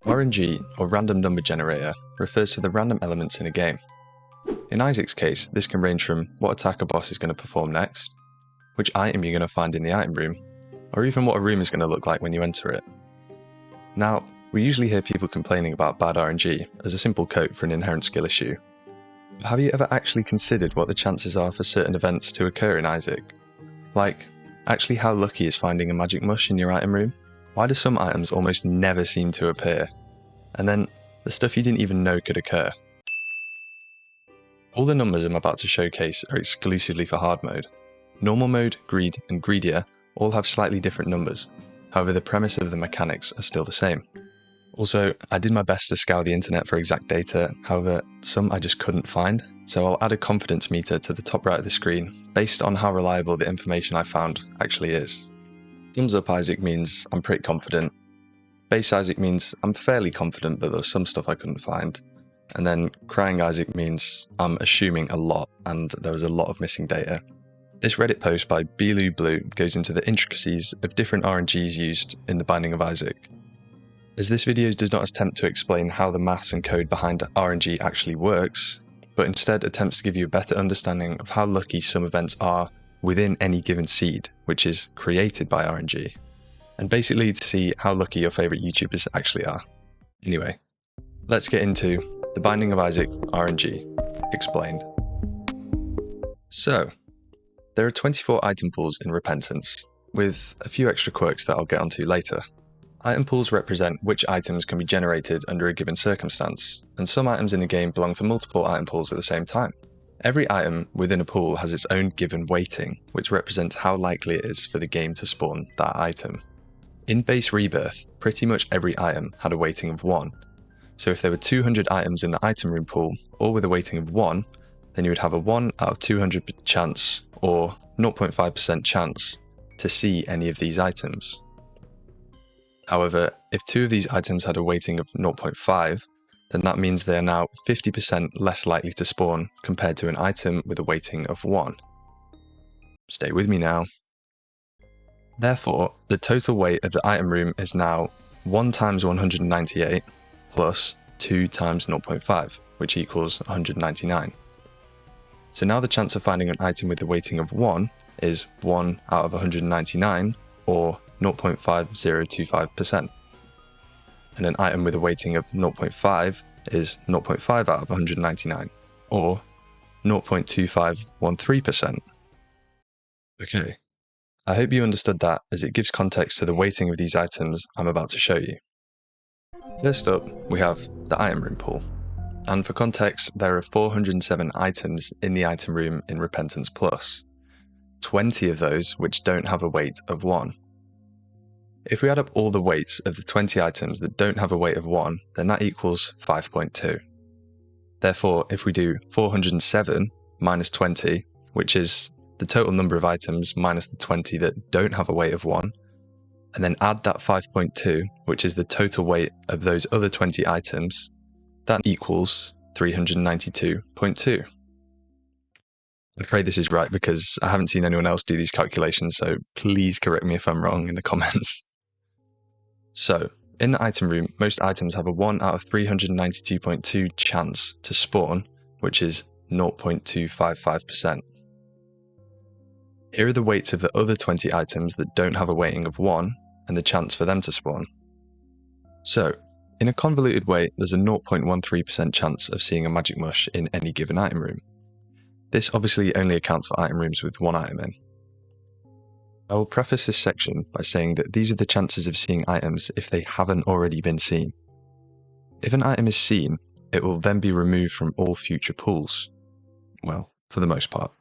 RNG, or random number generator, refers to the random elements in a game. In Isaac's case, this can range from what attack a boss is going to perform next, which item you're going to find in the item room, or even what a room is going to look like when you enter it. Now, we usually hear people complaining about bad RNG as a simple coat for an inherent skill issue. But have you ever actually considered what the chances are for certain events to occur in Isaac? Like, actually how lucky is finding a magic mush in your item room? Why do some items almost never seem to appear? And then, the stuff you didn't even know could occur. All the numbers I'm about to showcase are exclusively for hard mode. Normal mode, greed, and greedier all have slightly different numbers, however the premise of the mechanics are still the same. Also, I did my best to scour the internet for exact data, however, some I just couldn't find, so I'll add a confidence meter to the top right of the screen, based on how reliable the information I found actually is. Thumbs up Isaac means I'm pretty confident. Base Isaac means I'm fairly confident, but there's some stuff I couldn't find. And then crying Isaac means I'm assuming a lot, and there was a lot of missing data. This Reddit post by Blue goes into the intricacies of different RNGs used in the Binding of Isaac. As this video does not attempt to explain how the maths and code behind RNG actually works, but instead attempts to give you a better understanding of how lucky some events are within any given seed, which is created by RNG, and basically to see how lucky your favourite YouTubers actually are. Anyway, let's get into the Binding of Isaac RNG explained. So, there are 24 item pools in Repentance, with a few extra quirks that I'll get onto later. Item pools represent which items can be generated under a given circumstance, and some items in the game belong to multiple item pools at the same time. Every item within a pool has its own given weighting, which represents how likely it is for the game to spawn that item. In base Rebirth, pretty much every item had a weighting of 1, so if there were 200 items in the item room pool, all with a weighting of 1, then you would have a 1 out of 200 chance, or 0.5% chance, to see any of these items. However, if 2 of these items had a weighting of 0.5, then that means they are now 50% less likely to spawn compared to an item with a weighting of 1. Stay with me now. Therefore, the total weight of the item room is now 1 times 198 plus 2 times 0.5, which equals 199. So now the chance of finding an item with a weighting of 1 is 1 out of 199, or 0.5025%. And an item with a weighting of 0.5 is 0.5 out of 199, or 0.2513%. Okay, I hope you understood that, as it gives context to the weighting of these items I'm about to show you. First up, we have the item room pool. And for context, there are 407 items in the item room in Repentance Plus, 20 of those which don't have a weight of 1. If we add up all the weights of the 20 items that don't have a weight of 1, then that equals 5.2. Therefore, if we do 407 minus 20, which is the total number of items minus the 20 that don't have a weight of 1, and then add that 5.2, which is the total weight of those other 20 items, that equals 392.2. I pray this is right because I haven't seen anyone else do these calculations, so please correct me if I'm wrong in the comments. So, in the item room, most items have a 1 out of 392.2 chance to spawn, which is 0.255%. Here are the weights of the other 20 items that don't have a weighting of 1, and the chance for them to spawn. So, in a convoluted way, there's a 0.13% chance of seeing a magic mush in any given item room. This obviously only accounts for item rooms with 1 item in. I will preface this section by saying that these are the chances of seeing items if they haven't already been seen. If an item is seen, it will then be removed from all future pools. Well, for the most part.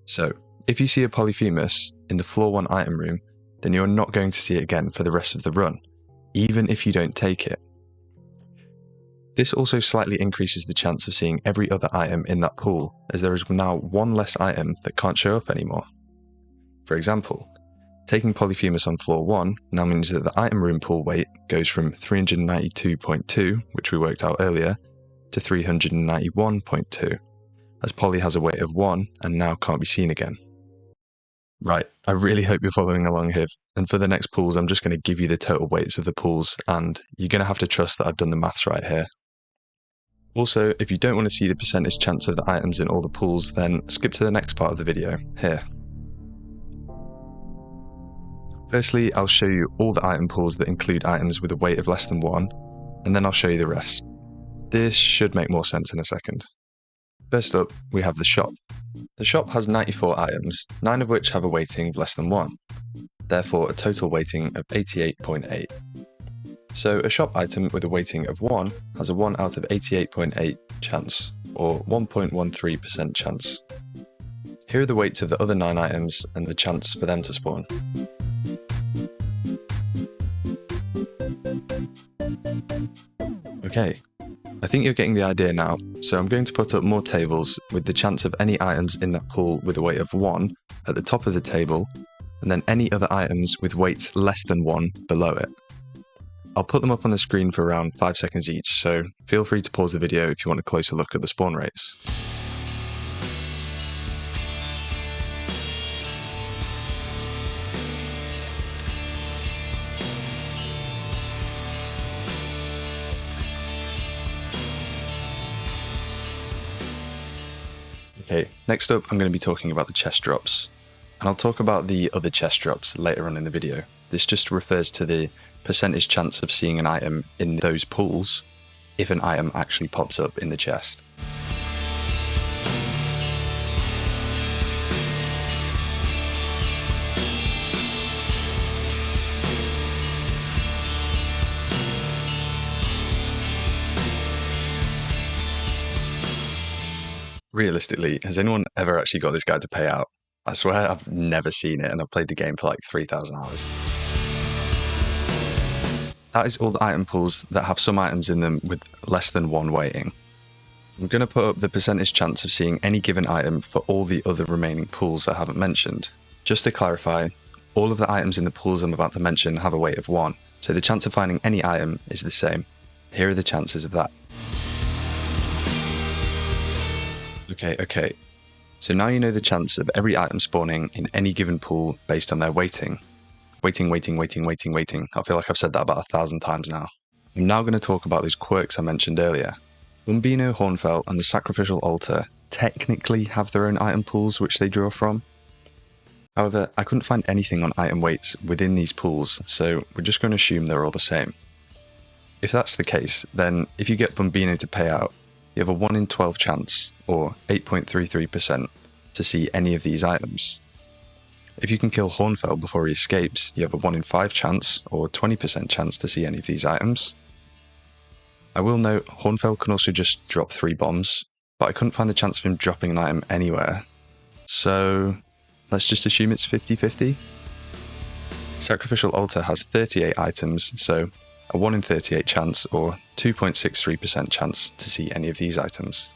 So, if you see a Polyphemus in the floor 1 item room, then you are not going to see it again for the rest of the run, even if you don't take it. This also slightly increases the chance of seeing every other item in that pool, as there is now 1 less item that can't show up anymore. For example, taking Polyphemus on floor 1 now means that the item room pool weight goes from 392.2, which we worked out earlier, to 391.2, as Poly has a weight of 1 and now can't be seen again. Right, I really hope you're following along here. And for the next pools, I'm just going to give you the total weights of the pools, and you're going to have to trust that I've done the maths right here. Also, if you don't want to see the percentage chance of the items in all the pools, then skip to the next part of the video, here. Firstly, I'll show you all the item pools that include items with a weight of less than 1, and then I'll show you the rest. This should make more sense in a second. First up, we have the shop. The shop has 94 items, 9 of which have a weighting of less than 1, therefore a total weighting of 88.8. So a shop item with a weighting of 1 has a 1 out of 88.8 chance, or 1.13% chance. Here are the weights of the other 9 items and the chance for them to spawn. Okay, I think you're getting the idea now, so I'm going to put up more tables with the chance of any items in that pool with a weight of 1 at the top of the table, and then any other items with weights less than 1 below it. I'll put them up on the screen for around 5 seconds each, so feel free to pause the video if you want a closer look at the spawn rates. Okay, next up I'm going to be talking about the chest drops, and I'll talk about the other chest drops later on in the video. This just refers to the percentage chance of seeing an item in those pools if an item actually pops up in the chest. Realistically, has anyone ever actually got this guide to pay out? I swear I've never seen it, and I've played the game for like 3,000 hours. That is all the item pools that have some items in them with less than 1 weighting. I'm going to put up the percentage chance of seeing any given item for all the other remaining pools I haven't mentioned. Just to clarify, all of the items in the pools I'm about to mention have a weight of 1, so the chance of finding any item is the same. Here are the chances of that. Okay, so now you know the chance of every item spawning in any given pool based on their weighting. Weighting. I feel like I've said that about 1,000 times now. I'm now going to talk about those quirks I mentioned earlier. Umbino, Hornfelt, and the Sacrificial Altar technically have their own item pools which they draw from. However, I couldn't find anything on item weights within these pools, so we're just going to assume they're all the same. If that's the case, then if you get Bumbino to pay out, you have a 1 in 12 chance, or 8.33%, to see any of these items. If you can kill Hornfeld before he escapes, you have a 1 in 5 chance, or 20% chance to see any of these items. I will note, Hornfeld can also just drop 3 bombs, but I couldn't find the chance of him dropping an item anywhere. So let's just assume it's 50-50. Sacrificial Altar has 38 items, so a 1 in 38 chance, or 2.63% chance to see any of these items.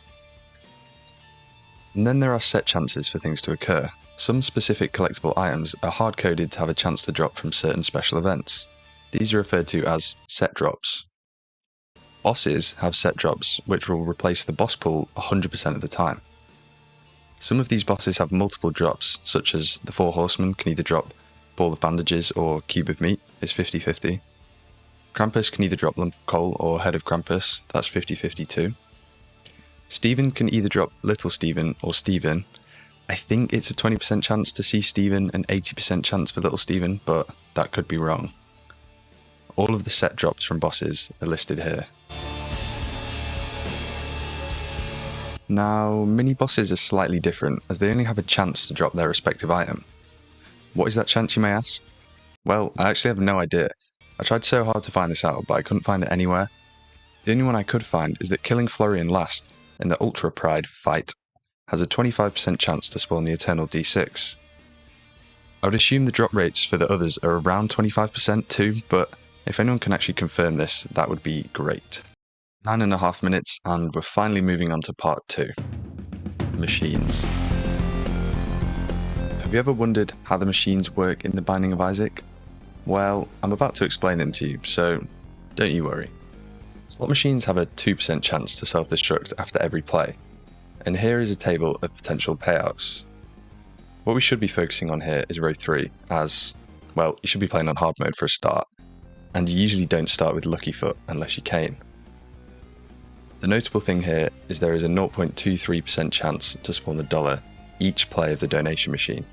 And then there are set chances for things to occur. Some specific collectible items are hard-coded to have a chance to drop from certain special events. These are referred to as set drops. Bosses have set drops, which will replace the boss pool 100% of the time. Some of these bosses have multiple drops, such as the 4 Horsemen can either drop Ball of Bandages or Cube of Meat, is 50-50. Krampus can either drop Lump of Coal or Head of Krampus, that's 50-50 too. Steven can either drop Little Steven or Steven. I think it's a 20% chance to see Steven and 80% chance for Little Steven, but that could be wrong. All of the set drops from bosses are listed here. Now, mini bosses are slightly different, as they only have a chance to drop their respective item. What is that chance, you may ask? Well, I actually have no idea. I tried so hard to find this out, but I couldn't find it anywhere. The only one I could find is that killing Florian last, in the Ultra Pride fight, has a 25% chance to spawn the Eternal D6. I would assume the drop rates for the others are around 25% too, but if anyone can actually confirm this, that would be great. 9.5 minutes, and we're finally moving on to part 2. Machines. Have you ever wondered how the machines work in the Binding of Isaac? Well, I'm about to explain them to you, so don't you worry. Slot machines have a 2% chance to self-destruct after every play, and here is a table of potential payouts. What we should be focusing on here is row 3, as, well, you should be playing on hard mode for a start, and you usually don't start with Lucky Foot unless you cane. The notable thing here is there is a 0.23% chance to spawn the dollar each play of the donation machine.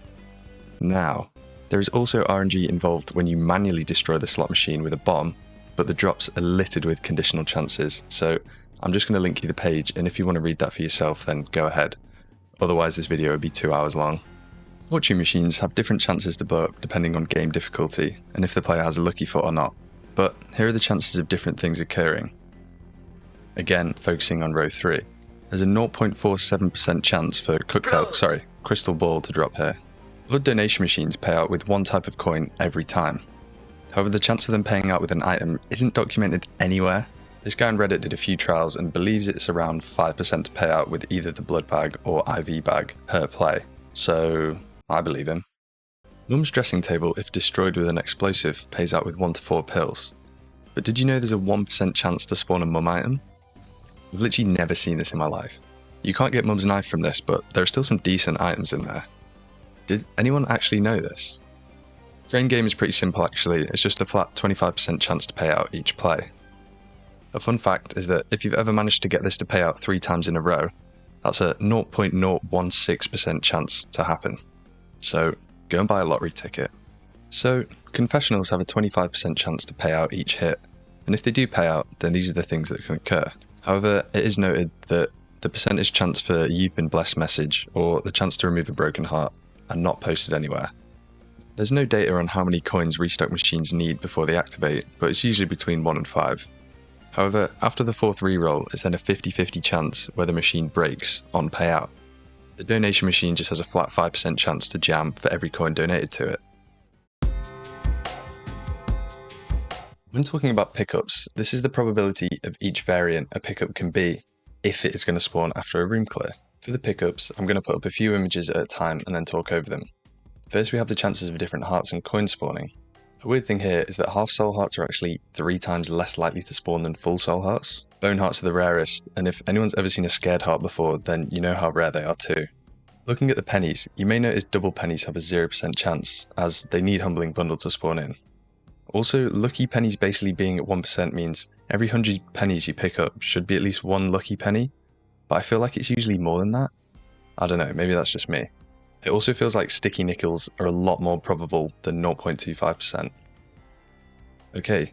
Now, there is also RNG involved when you manually destroy the slot machine with a bomb, but the drops are littered with conditional chances, so I'm just going to link you the page, and if you want to read that for yourself, then go ahead. Otherwise this video would be 2 hours long. Fortune machines have different chances to blow up depending on game difficulty, and if the player has a Lucky Foot or not, but here are the chances of different things occurring. Again, focusing on row 3. There's a 0.47% chance for Crystal Ball to drop here. Blood donation machines pay out with one type of coin every time. However, the chance of them paying out with an item isn't documented anywhere. This guy on Reddit did a few trials and believes it's around 5% to pay out with either the blood bag or IV bag per play, so I believe him. Mum's dressing table, if destroyed with an explosive, pays out with 1 to 4 pills. But did you know there's a 1% chance to spawn a Mum item? I've literally never seen this in my life. You can't get Mum's knife from this, but there are still some decent items in there. Did anyone actually know this? The end game is pretty simple actually, it's just a flat 25% chance to pay out each play. A fun fact is that if you've ever managed to get this to pay out 3 times in a row, that's a 0.016% chance to happen. So go and buy a lottery ticket. So confessionals have a 25% chance to pay out each hit, and if they do pay out, then these are the things that can occur. However, it is noted that the percentage chance for "you've been blessed" message or the chance to remove a broken heart are not posted anywhere. There's no data on how many coins restock machines need before they activate, but it's usually between 1 and 5. However, after the 4th reroll, it's then a 50-50 chance where the machine breaks on payout. The donation machine just has a flat 5% chance to jam for every coin donated to it. When talking about pickups, this is the probability of each variant a pickup can be, if it is going to spawn after a room clear. For the pickups, I'm going to put up a few images at a time and then talk over them. First we have the chances of different hearts and coins spawning. A weird thing here is that half soul hearts are actually 3 times less likely to spawn than full soul hearts. Bone hearts are the rarest, and if anyone's ever seen a scared heart before, then you know how rare they are too. Looking at the pennies, you may notice double pennies have a 0% chance, as they need Humbling Bundle to spawn in. Also, lucky pennies basically being at 1% means every 100 pennies you pick up should be at least 1 lucky penny, but I feel like it's usually more than that. I don't know, maybe that's just me. It also feels like sticky nickels are a lot more probable than 0.25%. Okay,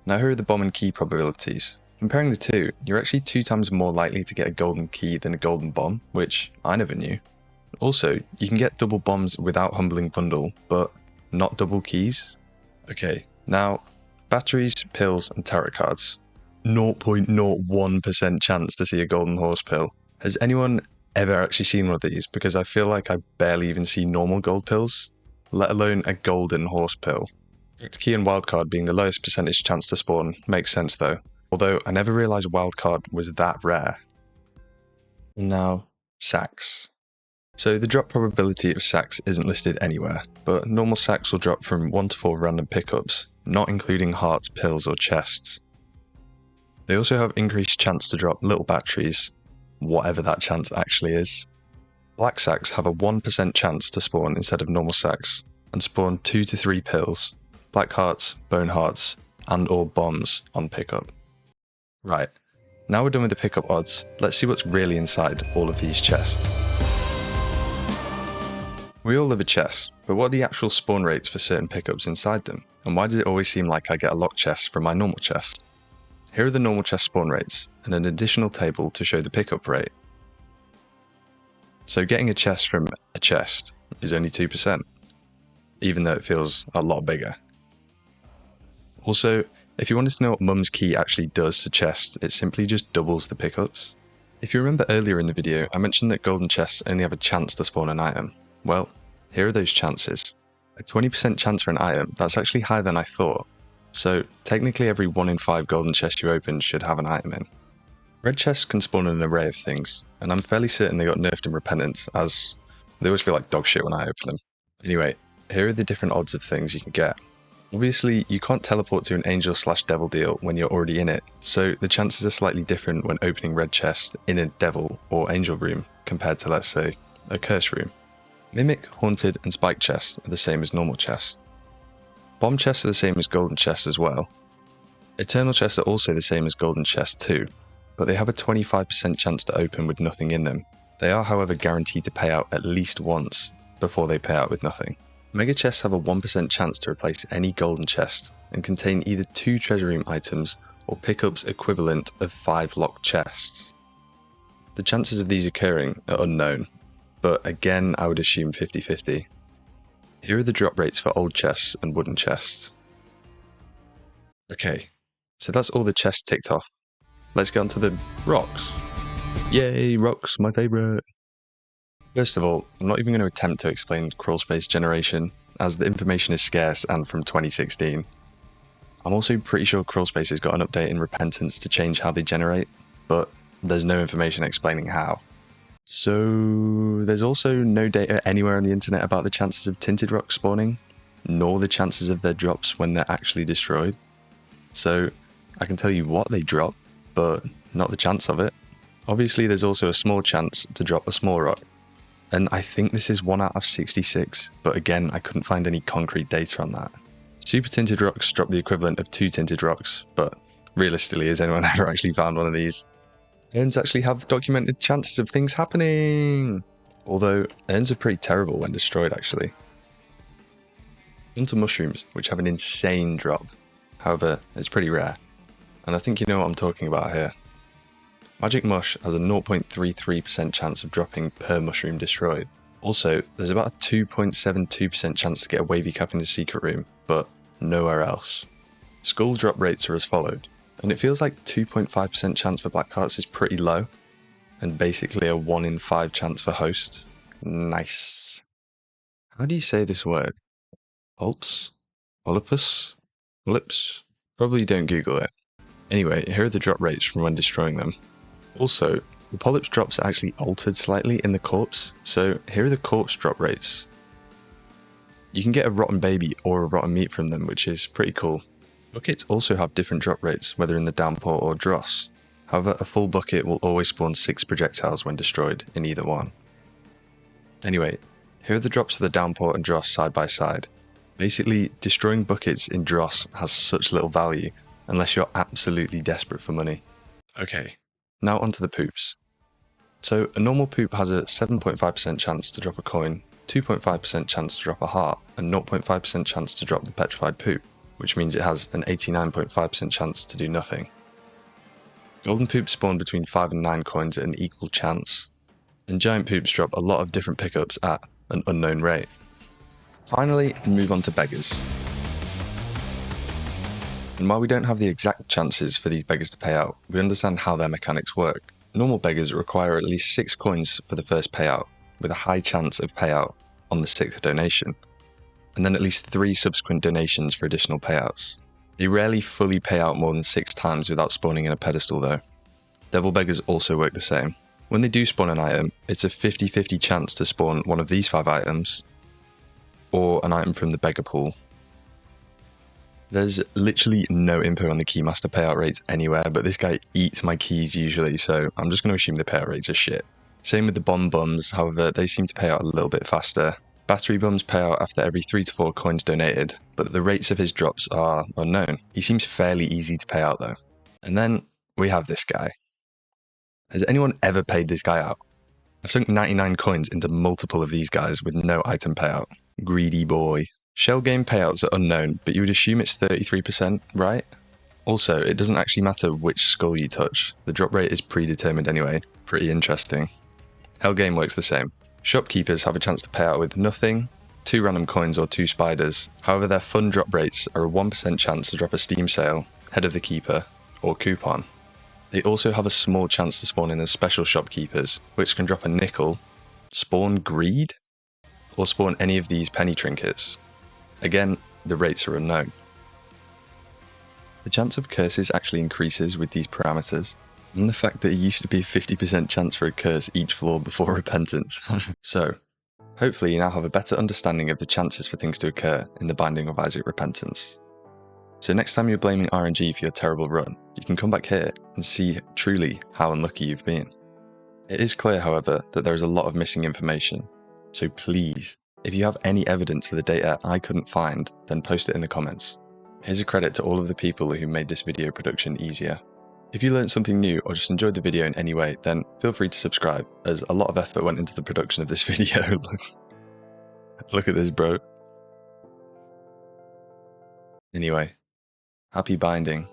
now here are the bomb and key probabilities. Comparing the two, you're actually 2 times more likely to get a golden key than a golden bomb, which I never knew. Also, you can get double bombs without Humbling Bundle, but not double keys. Okay, now, batteries, pills, and tarot cards. 0.01% chance to see a golden horse pill. Has anyone ever actually seen one of these? Because I feel like I barely even see normal gold pills, let alone a golden horse pill. Key and wildcard being the lowest percentage chance to spawn makes sense though, although I never realised wildcard was that rare. Now, sacks. So the drop probability of sacks isn't listed anywhere, but normal sacks will drop from 1 to 4 random pickups, not including hearts, pills, or chests. They also have increased chance to drop little batteries, whatever that chance actually is. Black sacks have a 1% chance to spawn instead of normal sacks, and spawn 2 to 3 pills, black hearts, bone hearts, and or bombs on pickup. Right, now we're done with the pickup odds, let's see what's really inside all of these chests. We all love a chest, but what are the actual spawn rates for certain pickups inside them? And why does it always seem like I get a locked chest from my normal chest? Here are the normal chest spawn rates, and an additional table to show the pickup rate. So getting a chest from a chest is only 2%, even though it feels a lot bigger. Also, if you wanted to know what Mum's key actually does to chests, it simply just doubles the pickups. If you remember earlier in the video, I mentioned that golden chests only have a chance to spawn an item. Well, here are those chances. A 20% chance for an item, that's actually higher than I thought. So technically every 1 in 5 golden chests you open should have an item in. Red chests can spawn an array of things, and I'm fairly certain they got nerfed in Repentance, as they always feel like dog shit when I open them. Anyway, here are the different odds of things you can get. Obviously, you can't teleport to an angel/devil deal when you're already in it, so the chances are slightly different when opening red chests in a devil or angel room compared to, let's say, a curse room. Mimic, Haunted, and Spike chests are the same as normal chests. Bomb chests are the same as golden chests as well. Eternal chests are also the same as golden chests too, but they have a 25% chance to open with nothing in them. They are, however, guaranteed to pay out at least once before they pay out with nothing. Mega chests have a 1% chance to replace any golden chest and contain either 2 treasure room items or pickups equivalent of 5 locked chests. The chances of these occurring are unknown, but again I would assume 50-50. Here are the drop rates for old chests and wooden chests. Okay, so that's all the chests ticked off. Let's get on to the rocks. Yay, rocks, my favourite! First of all, I'm not even going to attempt to explain crawl space generation, as the information is scarce and from 2016. I'm also pretty sure crawl space has got an update in Repentance to change how they generate, but there's no information explaining how. So there's also no data anywhere on the internet about the chances of tinted rocks spawning, nor the chances of their drops when they're actually destroyed. So I can tell you what they drop, but not the chance of it. Obviously there's also a small chance to drop a small rock, and I think this is 1 out of 66, but again I couldn't find any concrete data on that. Super tinted rocks drop the equivalent of 2 tinted rocks, but realistically, has anyone ever actually found one of these? Urns actually have documented chances of things happening, although urns are pretty terrible when destroyed actually. Onto mushrooms, which have an insane drop. However, it's pretty rare, and I think you know what I'm talking about here. Magic Mush has a 0.33% chance of dropping per mushroom destroyed. Also, there's about a 2.72% chance to get a wavy cap in the secret room, but nowhere else. Skull drop rates are as followed, and it feels like 2.5% chance for black hearts is pretty low, and basically a 1 in 5 chance for host. Nice. How do you say this word? Olps? Olympus? Lips? Probably don't Google it. Anyway, here are the drop rates from when destroying them. Also, the polyps drops are actually altered slightly in the corpse, so here are the corpse drop rates. You can get a rotten baby or a rotten meat from them, which is pretty cool. Buckets also have different drop rates, whether in the downpour or dross. However, a full bucket will always spawn 6 projectiles when destroyed in either one. Anyway, here are the drops for the downpour and dross side by side. Basically, destroying buckets in dross has such little value, unless you're absolutely desperate for money. Okay, now onto the poops. So a normal poop has a 7.5% chance to drop a coin, 2.5% chance to drop a heart, and 0.5% chance to drop the petrified poop, which means it has an 89.5% chance to do nothing. Golden poops spawn between 5 and 9 coins at an equal chance, and giant poops drop a lot of different pickups at an unknown rate. Finally, we move on to beggars. And while we don't have the exact chances for these beggars to pay out, we understand how their mechanics work. Normal beggars require at least 6 coins for the first payout, with a high chance of payout on the 6th donation, and then at least 3 subsequent donations for additional payouts. They rarely fully pay out more than 6 times without spawning in a pedestal though. Devil beggars also work the same. When they do spawn an item, it's a 50-50 chance to spawn one of these 5 items, or an item from the beggar pool. There's literally no info on the keymaster payout rates anywhere, but this guy eats my keys usually, so I'm just going to assume the payout rates are shit. Same with the bomb bums, however, they seem to pay out a little bit faster. Battery bums pay out after every 3 to 4 coins donated, but the rates of his drops are unknown. He seems fairly easy to pay out though. And then we have this guy. Has anyone ever paid this guy out? I've sunk 99 coins into multiple of these guys with no item payout. Greedy boy. Shell game payouts are unknown, but you would assume it's 33%, right? Also, it doesn't actually matter which skull you touch. The drop rate is predetermined anyway. Pretty interesting. Hell game works the same. Shopkeepers have a chance to pay out with nothing, 2 random coins or 2 spiders. However, their fun drop rates are a 1% chance to drop a Steam sale, Head of the Keeper, or coupon. They also have a small chance to spawn in as special shopkeepers, which can drop a nickel, spawn greed, or spawn any of these penny trinkets. Again, the rates are unknown. The chance of curses actually increases with these parameters, and the fact that it used to be a 50% chance for a curse each floor before repentance. So, hopefully you now have a better understanding of the chances for things to occur in the Binding of Isaac Repentance. So next time you're blaming RNG for your terrible run, you can come back here and see truly how unlucky you've been. It is clear, however, that there is a lot of missing information, So please, if you have any evidence for the data I couldn't find, then post it in the comments. Here's a credit to all of the people who made this video production easier. If you learned something new or just enjoyed the video in any way, then feel free to subscribe, as a lot of effort went into the production of this video. Look at this, bro. Anyway, happy binding.